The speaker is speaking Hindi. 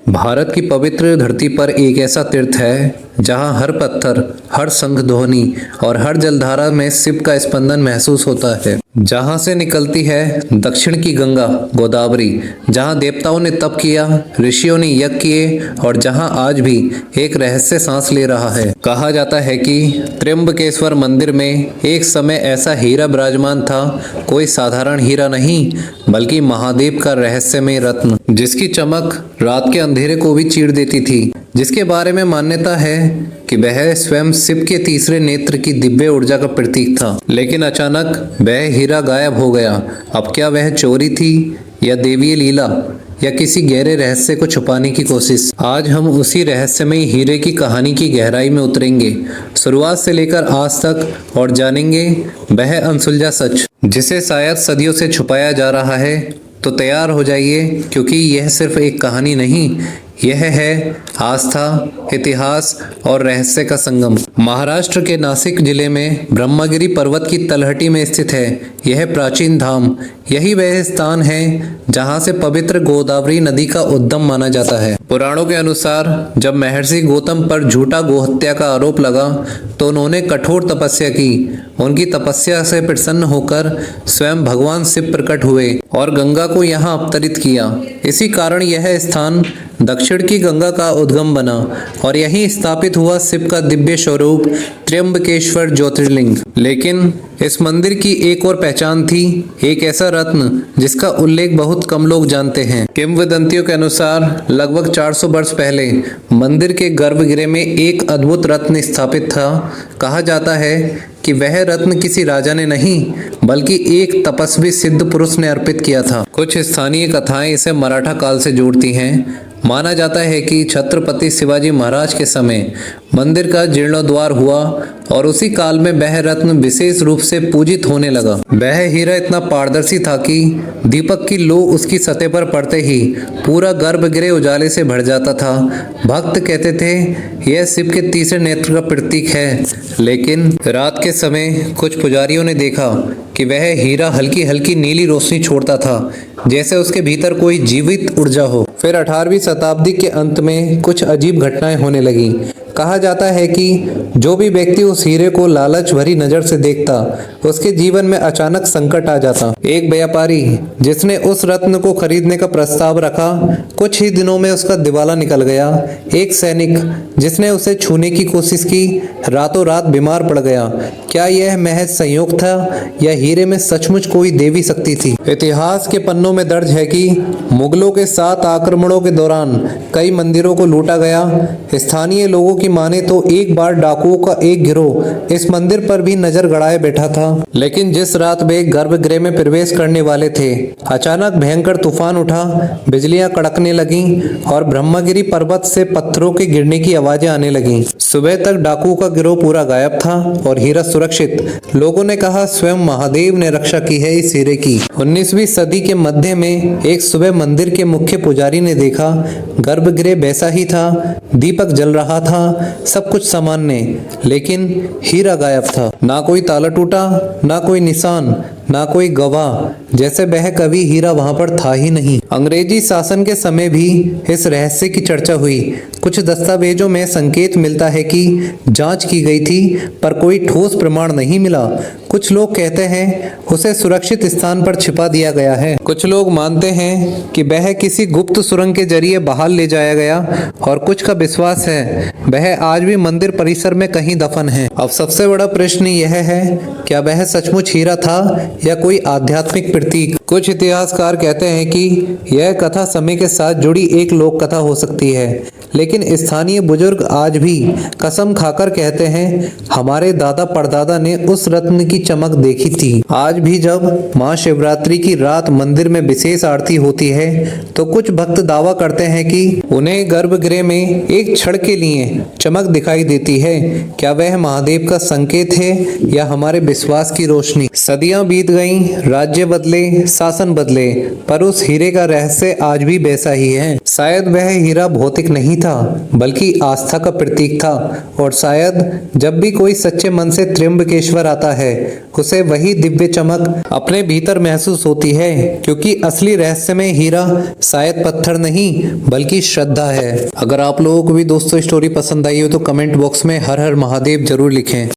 भारत की पवित्र धरती पर एक ऐसा तीर्थ है जहां हर पत्थर, हर शंख ध्वनि और हर जलधारा में शिव का स्पंदन महसूस होता है। जहां से निकलती है दक्षिण की गंगा गोदावरी, जहां देवताओं ने तप किया, ऋषियों ने यज्ञ किए और जहां आज भी एक रहस्य सांस ले रहा है। कहा जाता है कि त्र्यंबकेश्वर मंदिर में एक समय ऐसा हीरा विराजमान था, कोई साधारण हीरा नहीं बल्कि महादेव का रहस्यमय रत्न, जिसकी चमक रात के अंधेरे को भी चीर देती थी, जिसके बारे में मान्यता है कि वह स्वयं शिव के तीसरे नेत्र की दिव्य ऊर्जा का प्रतीक था। लेकिन अचानक वह हीरा गायब हो गया। अब क्या वह चोरी थी या देवीय लीला या किसी गहरे रहस्य को छुपाने की कोशिश? आज हम उसी रहस्यमय हीरे की कहानी की गहराई में उतरेंगे, शुरुआत से लेकर आज तक, और जानेंगे वह अनसुलझा सच जिसे शायद सदियों से छुपाया जा रहा है। तो तैयार हो जाइए, क्योंकि यह सिर्फ एक कहानी नहीं, यह है आस्था, इतिहास और रहस्य का संगम। महाराष्ट्र के नासिक जिले में ब्रह्मगिरी पर्वत की तलहटी में स्थित है यह प्राचीन धाम। यही वह स्थान है जहां से पवित्र गोदावरी नदी का उद्गम माना जाता है। पुराणों के अनुसार जब महर्षि गौतम पर झूठा गोहत्या का आरोप लगा तो उन्होंने कठोर तपस्या की। उनकी तपस्या से प्रसन्न होकर स्वयं भगवान शिव प्रकट हुए और गंगा को यहाँ अवतरित किया। इसी कारण यह स्थान दक्षिण की गंगा का उद्गम बना और यहीं स्थापित हुआ शिव का दिव्य स्वरूप त्र्यंबकेश्वर ज्योतिर्लिंग। लेकिन इस मंदिर की एक और पहचान थी, एक ऐसा रत्न जिसका उल्लेख बहुत कम लोग जानते हैं। किंवदंतियों के अनुसार लगभग 400 वर्ष पहले मंदिर के गर्भगृह में एक अद्भुत रत्न स्थापित था। कहा जाता है कि वह रत्न किसी राजा ने नहीं बल्कि एक तपस्वी सिद्ध पुरुष ने अर्पित किया था। कुछ स्थानीय कथाएं इसे मराठा काल से जोड़ती हैं। माना जाता है कि छत्रपति शिवाजी महाराज के समय मंदिर का जीर्णोद्धार हुआ और उसी काल में वह रत्न विशेष रूप से पूजित होने लगा। वह हीरा इतना पारदर्शी था कि दीपक की लौ उसकी सतह पर पड़ते ही पूरा गर्भगृह उजाले से भर जाता था। भक्त कहते थे यह शिव के तीसरे नेत्र का प्रतीक है। लेकिन रात के समय कुछ पुजारियों ने देखा कि वह हीरा हल्की हल्की नीली रोशनी छोड़ता था, जैसे उसके भीतर कोई जीवित ऊर्जा हो। फिर 18वीं शताब्दी के अंत में कुछ अजीब घटनाएं होने लगीं। कहा जाता है कि जो भी व्यक्ति उस हीरे को लालच भरी नजर से देखता, उसके जीवन में अचानक संकट आ जाता। एक व्यापारी जिसने उस रत्न को खरीदने का प्रस्ताव रखा, कुछ ही दिनों में उसका दिवाला निकल गया। एक सैनिक जिसने उसे छूने की कोशिश की, रातों रात बीमार पड़ गया। क्या यह महज संयोग था या हीरे में सचमुच कोई देवी शक्ति थी? इतिहास के पन्नों में दर्ज है कि मुगलों के 7 आक्रमणों के दौरान कई मंदिरों को लूटा गया। स्थानीय लोगों की माने तो एक बार डाकुओं का एक गिरोह इस मंदिर पर भी नजर गड़ाए बैठा था। लेकिन जिस रात वे गर्भगृह में प्रवेश करने वाले थे, अचानक भयंकर तूफान उठा, बिजलियां कड़कने लगीं और ब्रह्मगिरी पर्वत से पत्थरों के गिरने की आवाजें आने लगीं। सुबह तक डाकुओं का गिरोह पूरा गायब था और हीरा सुरक्षित। लोगों ने कहा स्वयं महादेव ने रक्षा की है इस हीरे की। 19वीं सदी के मध्य में एक सुबह मंदिर के मुख्य पुजारी ने देखा गर्भगृह वैसा ही था, दीपक जल रहा था, सब कुछ सामान्य, लेकिन हीरा गायब था। ना कोई ताला टूटा, ना कोई निशान, ना कोई गवाह, जैसे वह कभी हीरा वहां पर था ही नहीं। अंग्रेजी शासन के समय भी इस रहस्य की चर्चा हुई। कुछ दस्तावेजों में संकेत मिलता है कि जांच की गई थी पर कोई ठोस प्रमाण नहीं मिला। कुछ लोग कहते हैं उसे सुरक्षित स्थान पर छिपा दिया गया है। कुछ लोग मानते हैं कि वह किसी गुप्त सुरंग के जरिए बाहर ले जाया गया और कुछ का विश्वास है वह आज भी मंदिर परिसर में कहीं दफन है। अब सबसे बड़ा प्रश्न यह है, क्या वह सचमुच हीरा था या कोई आध्यात्मिक प्रतीक? कुछ इतिहासकार कहते हैं कि यह कथा समय के साथ जुड़ी एक लोक कथा हो सकती है, लेकिन स्थानीय बुजुर्ग आज भी कसम खाकर कहते हैं हमारे दादा परदादा ने उस रत्न की चमक देखी थी। आज भी जब महाशिवरात्रि की रात मंदिर में विशेष आरती होती है तो कुछ भक्त दावा करते हैं कि उन्हें गर्भगृह में एक क्षण के लिए चमक दिखाई देती है। क्या वह महादेव का संकेत है या हमारे विश्वास की रोशनी? सदियां बीत बीत गई, राज्य बदले, शासन बदले, पर उस हीरे का रहस्य आज भी वैसा ही है। शायद वह हीरा भौतिक नहीं था, बल्कि आस्था का प्रतीक था। और शायद जब भी कोई सच्चे मन से त्र्यंबकेश्वर आता है, उसे वही दिव्य चमक अपने भीतर महसूस होती है, क्योंकि असली रहस्य में हीरा शायद पत्थर नहीं बल्कि श्रद्धा है। अगर आप लोगों को भी दोस्तों स्टोरी पसंद आई हो तो कमेंट बॉक्स में हर हर महादेव जरूर लिखें।